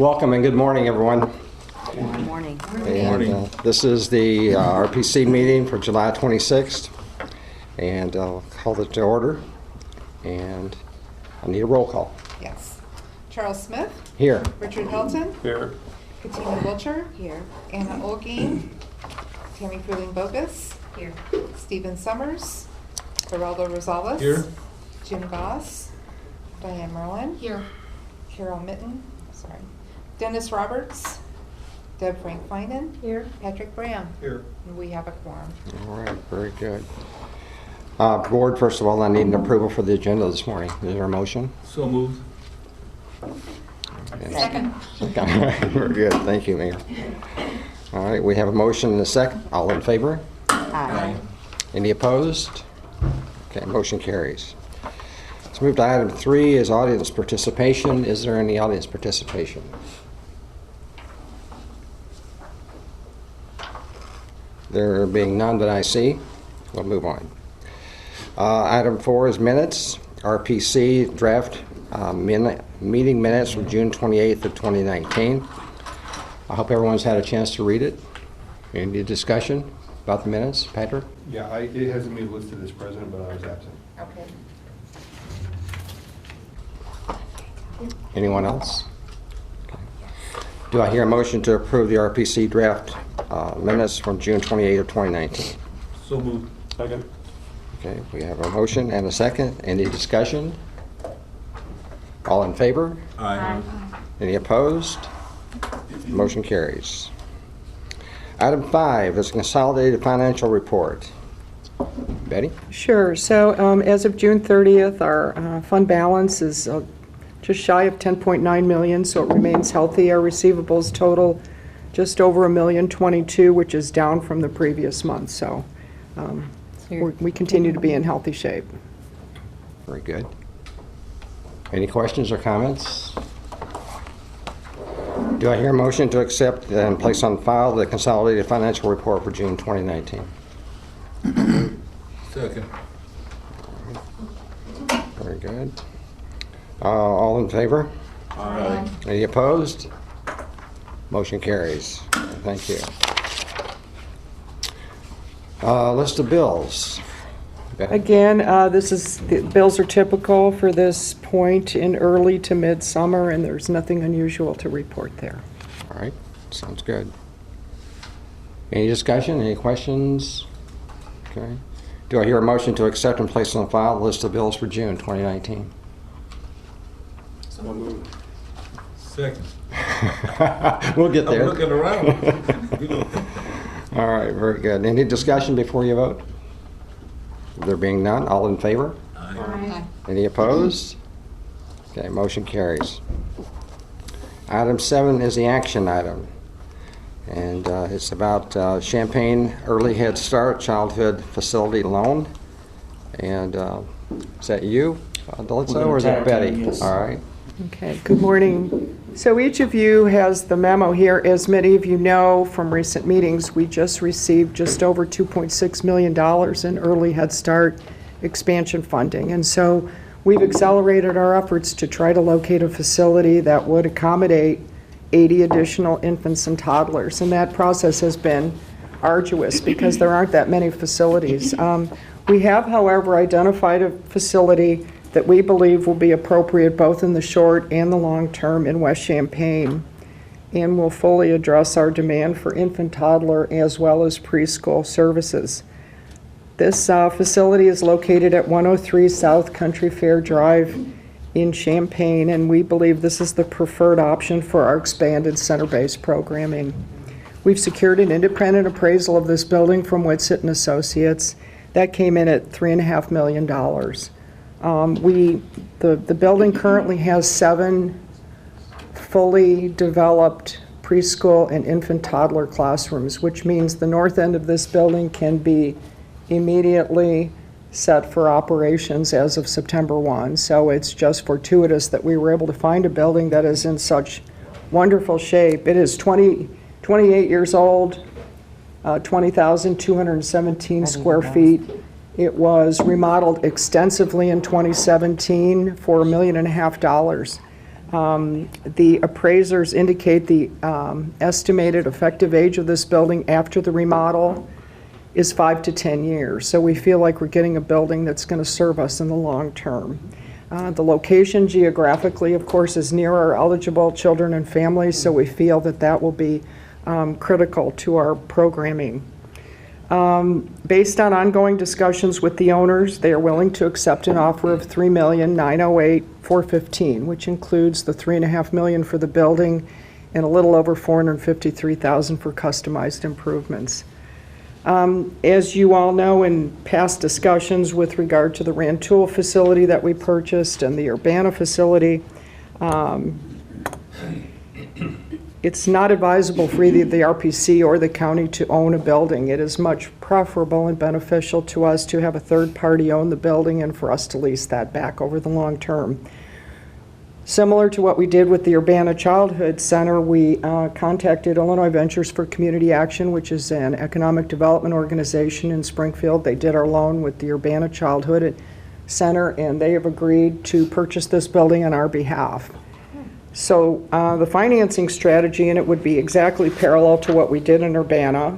Welcome and good morning, everyone. Good morning. And this is the RPC meeting for July 26th. And I'll call it to order. And I need a roll call. Yes. Charles Smith. Here. Richard Hilton. Here. Katina Wilcher. Here. Anna Olgeen. Tammy Fruling Bogus. Here. Stephen Summers. Geraldo Rosales. Here. Jim Goss. Diane Merlin. Here. Carol Mitten. Sorry. Dennis Roberts. Deb Frank Finan. Here. Patrick Graham. Here. And we have a quorum. All right, very good. Board, first of all, I need an approval for the agenda this morning. Is there a motion? So moved. Second. Very good. Thank you, Mayor. All right, we have a motion and a second. All in favor? Aye. Any opposed? Okay, motion carries. Let's move to item 3 is audience participation. Is there any audience participation? There being none that I see, we'll move on. Item 4 is minutes. RPC draft meeting minutes from June 28th of 2019. I hope everyone's had a chance to read it. Any discussion about the minutes? Patrick? Yeah, it hasn't been listed as present, but I was absent. Okay. Anyone else? Okay. Do I hear a motion to approve the RPC draft minutes from June 28th of 2019? So moved. Second. Okay, we have a motion and a second. Any discussion? All in favor? Aye. Any opposed? Motion carries. Item 5 is consolidated financial report. Betty? Sure. So as of June 30th, our fund balance is just shy of 10.9 million, so it remains healthy. Our receivables total just over $1,022,000, which is down from the previous month. So we continue to be in healthy shape. Very good. Any questions or comments? Do I hear a motion to accept and place on file the consolidated financial report for June 2019? Second. Very good. All in favor? Aye. Any opposed? Motion carries. Thank you. List of bills. Betty? Again, the bills are typical for this point in early to midsummer, and there's nothing unusual to report there. All right, sounds good. Any discussion, any questions? Okay. Do I hear a motion to accept and place on file the list of bills for June 2019? So moved. Second. We'll get there. I'm looking around. All right, very good. Any discussion before you vote? There being none, all in favor? Aye. Any opposed? Okay, motion carries. Item 7 is the action item. And it's about Champaign Early Head Start Childhood Facility Loan. And is that you, Delitza, or is that Betty? Yes. All right. Okay, good morning. So each of you has the memo here. As many of you know from recent meetings, we just received just over $2.6 million in early Head Start expansion funding. And so we've accelerated our efforts to try to locate a facility that would accommodate 80 additional infants and toddlers. And that process has been arduous because there aren't that many facilities. We have, however, identified a facility that we believe will be appropriate both in the short and the long term in West Champaign, and will fully address our demand for infant, toddler, as well as preschool services. This facility is located at 103 South Country Fair Drive in Champaign, and we believe this is the preferred option for our expanded center-based programming. We've secured an independent appraisal of this building from Whitsitt and Associates. That came in at $3.5 million. The building currently has 7 fully developed preschool and infant toddler classrooms, which means the north end of this building can be immediately set for operations as of September 1. So it's just fortuitous that we were able to find a building that is in such wonderful shape. It is 28 years old, 20,217 square feet. It was remodeled extensively in 2017 for $1.5 million. The appraisers indicate the estimated effective age of this building after the remodel is 5 to 10 years. So we feel like we're getting a building that's going to serve us in the long term. The location geographically, of course, is near our eligible children and families, so we feel that that will be critical to our programming. Based on ongoing discussions with the owners, they are willing to accept an offer of $3,908,415, which includes the $3.5 million for the building and a little over $453,000 for customized improvements. As you all know, in past discussions with regard to the Rantoul facility that we purchased and the Urbana facility, it's not advisable for either the RPC or the county to own a building. It is much preferable and beneficial to us to have a third party own the building and for us to lease that back over the long term. Similar to what we did with the Urbana Childhood Center, we contacted Illinois Ventures for Community Action, which is an economic development organization in Springfield. They did our loan with the Urbana Childhood Center, and they have agreed to purchase this building on our behalf. So the financing strategy, and it would be exactly parallel to what we did in Urbana.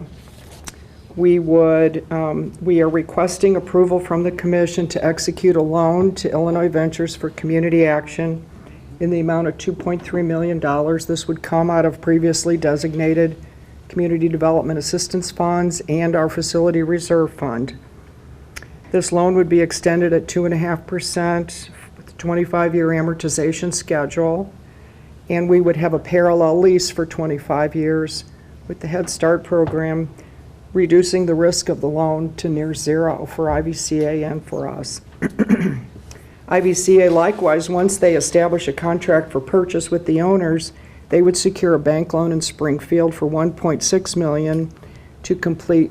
We are requesting approval from the commission to execute a loan to Illinois Ventures for Community Action in the amount of $2.3 million. This would come out of previously designated community development assistance funds and our facility reserve fund. This loan would be extended at 2.5% with a 25-year amortization schedule. And we would have a parallel lease for 25 years with the Head Start program, reducing the risk of the loan to near zero for IVCA and for us. IVCA likewise, once they establish a contract for purchase with the owners, they would secure a bank loan in Springfield for $1.6 million to complete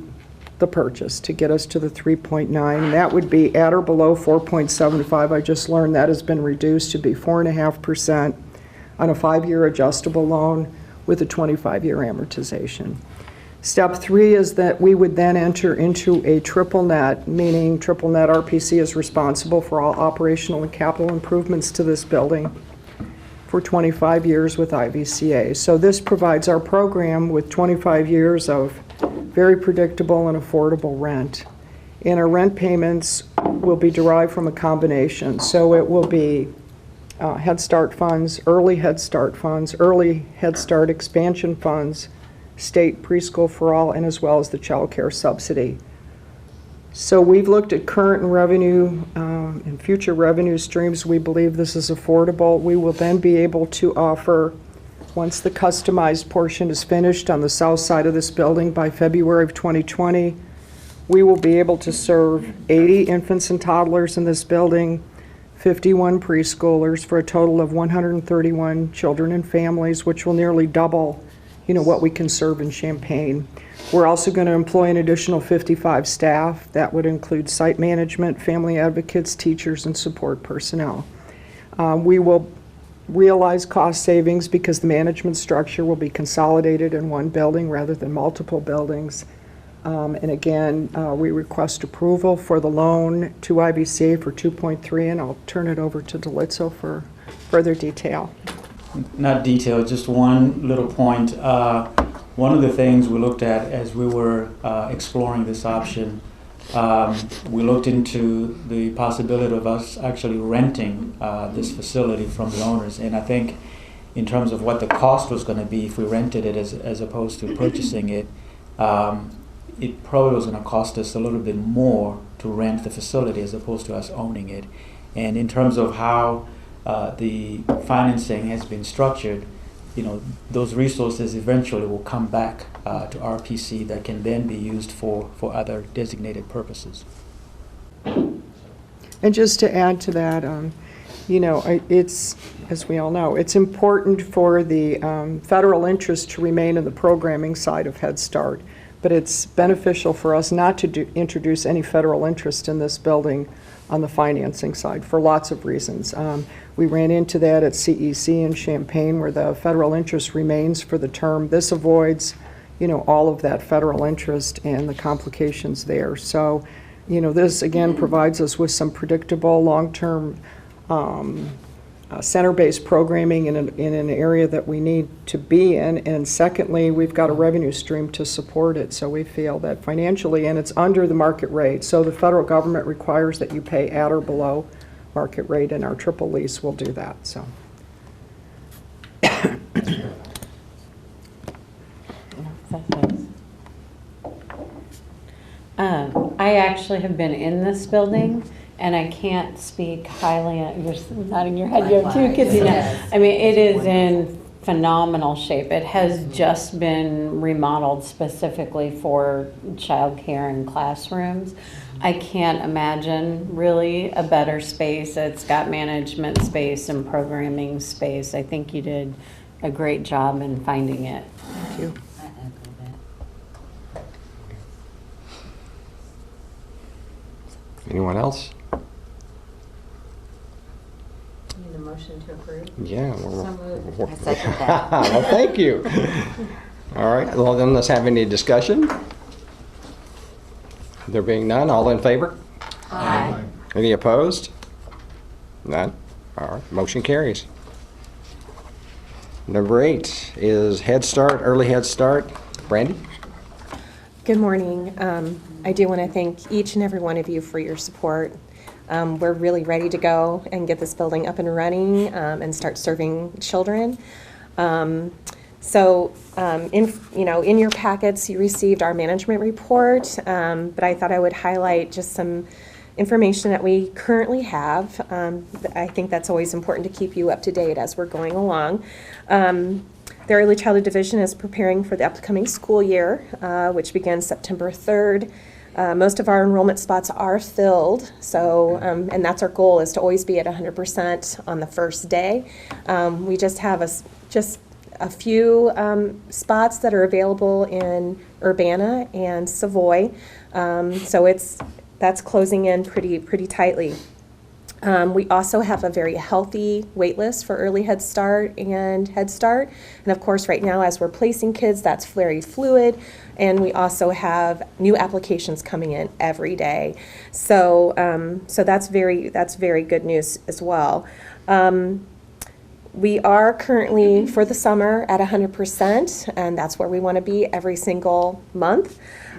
the purchase, to get us to the 3.9. That would be at or below 4.75. I just learned that has been reduced to be 4.5%. on a 5-year adjustable loan with a 25-year amortization. Step 3 is that we would then enter into a triple net, meaning triple net RPC is responsible for all operational and capital improvements to this building for 25 years with IVCA. So this provides our program with 25 years of very predictable and affordable rent. And our rent payments will be derived from a combination. So it will be Head Start funds, early Head Start funds, early Head Start expansion funds, state preschool for all, and as well as the child care subsidy. So we've looked at current revenue and future revenue streams. We believe this is affordable. We will then be able to offer, once the customized portion is finished on the south side of this building by February of 2020, we will be able to serve 80 infants and toddlers in this building, 51 preschoolers, for a total of 131 children and families, which will nearly double, what we can serve in Champaign. We're also going to employ an additional 55 staff. That would include site management, family advocates, teachers, and support personnel. We will realize cost savings because the management structure will be consolidated in one building rather than multiple buildings. And again, we request approval for the loan to IVCA for 2.3, and I'll turn it over to Delizzo for further detail. Not detail, just one little point. One of the things we looked at as we were exploring this option, we looked into the possibility of us actually renting this facility from the owners. And I think in terms of what the cost was going to be if we rented it as opposed to purchasing it, it probably was going to cost us a little bit more to rent the facility as opposed to us owning it. And in terms of how the financing has been structured, those resources eventually will come back to RPC that can then be used for other designated purposes. And just to add to that, it's, as we all know, it's important for the federal interest to remain in the programming side of Head Start, but it's beneficial for us not to introduce any federal interest in this building on the financing side for lots of reasons. We ran into that at CEC in Champaign where the federal interest remains for the term. This avoids, all of that federal interest and the complications there. So, this again provides us with some predictable long-term center-based programming in an area that we need to be in. And secondly, we've got a revenue stream to support it. So we feel that financially, and it's under the market rate. So the federal government requires that you pay at or below market rate, and our triple lease will do that. So. I actually have been in this building, and I can't speak highly. You're nodding your head. You have two kids. You know. I mean, it is in phenomenal shape. It has just been remodeled specifically for childcare and classrooms. I can't imagine really a better space. It's got management space and programming space. I think you did a great job in finding it. Thank you. Anyone else? Need a motion to approve? Yeah. So moved. I second that. Well, thank you. All right, well then let's have any discussion. There being none, all in favor? Aye. Any opposed? None? All right, motion carries. Number 8 is Head Start, Early Head Start. Brandy? Good morning. I do want to thank each and every one of you for your support. We're really ready to go and get this building up and running and start serving children. In your packets, you received our management report, but I thought I would highlight just some information that we currently have. I think that's always important to keep you up to date as we're going along. The Early Childhood Division is preparing for the upcoming school year, which begins September 3rd. Most of our enrollment spots are filled, so and that's our goal, is to always be at 100% on the first day. We just have a few spots that are available in Urbana and Savoy, so that's closing in pretty tightly. We also have a very healthy wait list for Early Head Start and Head Start. And of course, right now, as we're placing kids, that's very fluid. And we also have new applications coming in every day. So that's very good news as well. We are currently, for the summer, at 100%, and that's where we want to be every single month.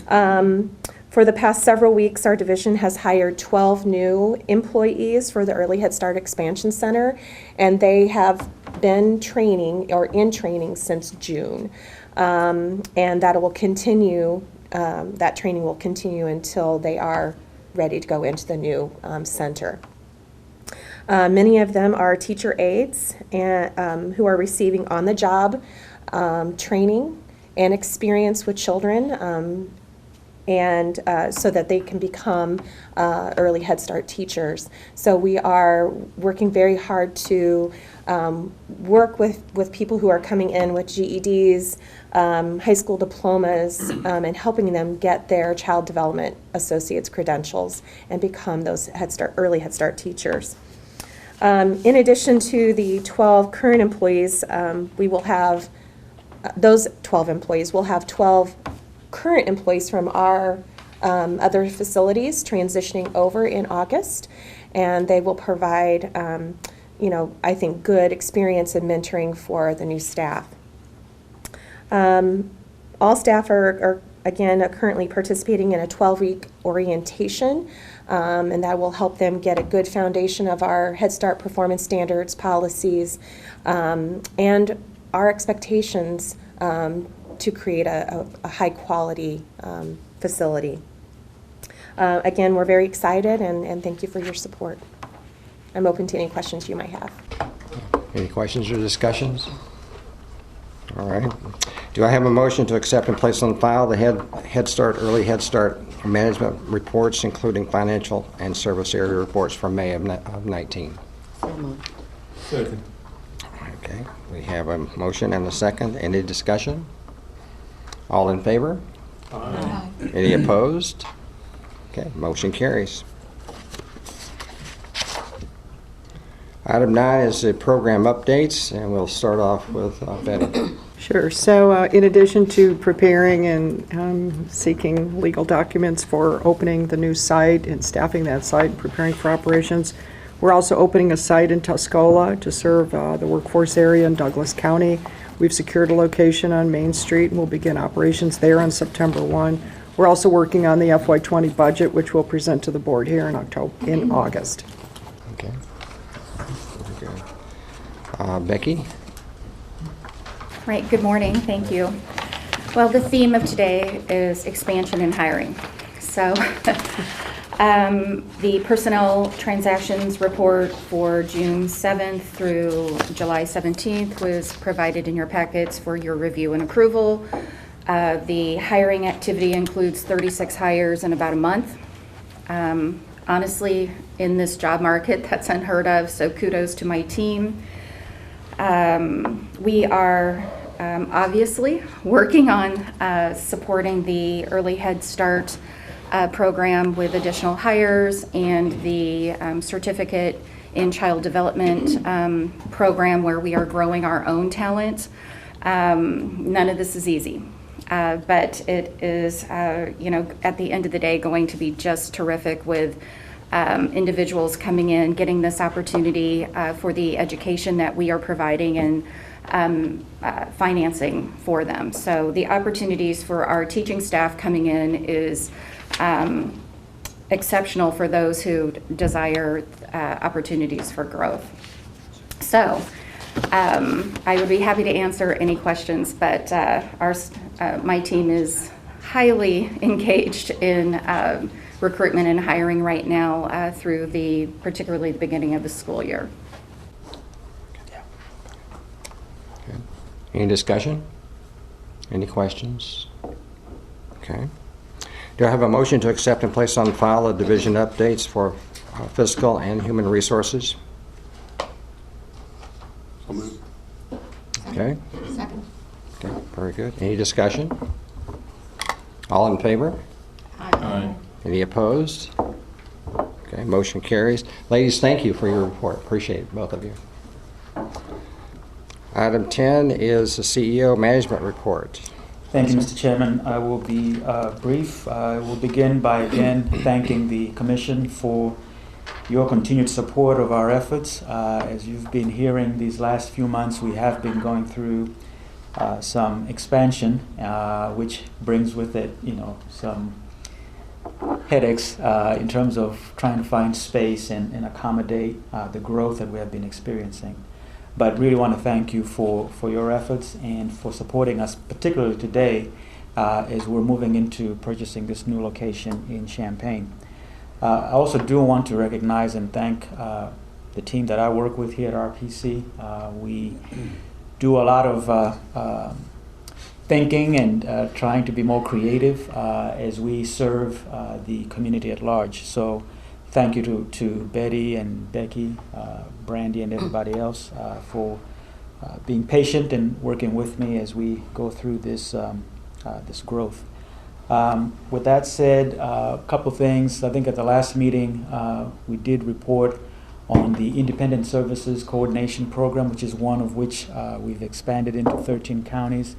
For the past several weeks, our division has hired 12 new employees for the Early Head Start Expansion Center, and they have been in training since June. And that will continue, that training will continue until they are ready to go into the new center. Many of them are teacher aides and, who are receiving on-the-job training and experience with children, and so that they can become early Head Start teachers. So we are working very hard to work with people who are coming in with GEDs, high school diplomas, and helping them get their Child Development Associate's credentials and become those early Head Start teachers. In addition to the 12 current employees, we will have, those 12 employees will have 12 current employees from our other facilities transitioning over in August, and they will provide, I think, good experience and mentoring for the new staff. All staff are currently participating in a 12-week orientation, and that will help them get a good foundation of our Head Start performance standards, policies, and our expectations to create a high-quality facility. Again, we're very excited, and thank you for your support. I'm open to any questions you might have. Any questions or discussions? All right. Do I have a motion to accept and place on file the Head Start, Early Head Start management reports, including financial and service area reports for May of 19? So moved. Second. Okay, we have a motion and a second. Any discussion? All in favor? Aye. Any opposed? Okay, motion carries. Item 9 is the program updates, and we'll start off with Betty. Sure. So in addition to preparing and seeking legal documents for opening the new site and staffing that site and preparing for operations, We're also opening a site in Tuscola to serve the workforce area in Douglas County. We've secured a location on Main Street and we'll begin operations there on September 1. We're also working on the FY20 budget, which we'll present to the board here in August. Okay. Very good. Becky? Right, good morning, thank you. Well, the theme of today is expansion and hiring. So the personnel transactions report for June 7th through July 17th was provided in your packets for your review and approval. The hiring activity includes 36 hires in about a month. Honestly, in this job market, that's unheard of, so kudos to my team. We are obviously working on supporting the Early Head Start program with additional hires and the Certificate in Child Development program where we are growing our own talent. None of this is easy, but it is, at the end of the day, going to be just terrific with individuals coming in, getting this opportunity for the education that we are providing and financing for them. So the opportunities for our teaching staff coming in is exceptional for those who desire opportunities for growth. So I would be happy to answer any questions, but my team is highly engaged in recruitment and hiring right now through particularly the beginning of the school year. Okay. Any discussion? Any questions? Okay. Do I have a motion to accept and place on file the division updates for fiscal and human resources? So moved. Okay. Second. Okay, very good. Any discussion? All in favor? Aye. Any opposed? Okay, motion carries. Ladies, thank you for your report. Appreciate it, both of you. Item 10 is the CEO management report. Thank you, Mr. Chairman. I will be brief. I will begin by again thanking the Commission for your continued support of our efforts. As you've been hearing these last few months, we have been going through some expansion, which brings with it, some headaches in terms of trying to find space and accommodate the growth that we have been experiencing. But really want to thank you for your efforts and for supporting us, particularly today as we're moving into purchasing this new location in Champaign. I also do want to recognize and thank the team that I work with here at RPC. We do a lot of thinking and trying to be more creative as we serve the community at large. So thank you to Betty and Becky, Brandy, and everybody else for being patient and working with me as we go through this this growth. With that said, a couple things. I think at the last meeting we did report on the Independent Services Coordination Program, which is one of which we've expanded into 13 counties.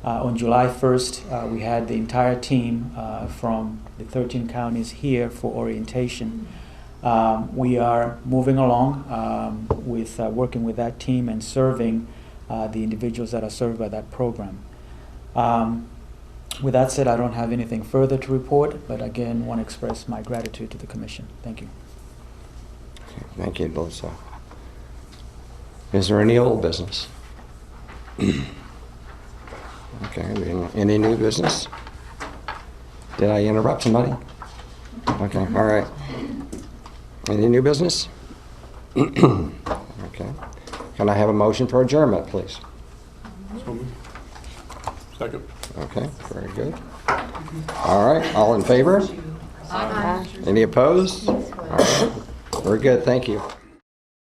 On July 1st, we had the entire team from the 13 counties here for orientation. We are moving along with working with that team and serving the individuals that are served by that program. With that said, I don't have anything further to report, but again, want to express my gratitude to the Commission. Thank you. Okay, thank you, Melissa. Is there any old business? Okay, any new business? Did I interrupt somebody? Okay, all right. Any new business? Okay. Can I have a motion for adjournment, please? So moved. Second. Okay, very good. All right, all in favor? Any opposed? All right, very good, thank you.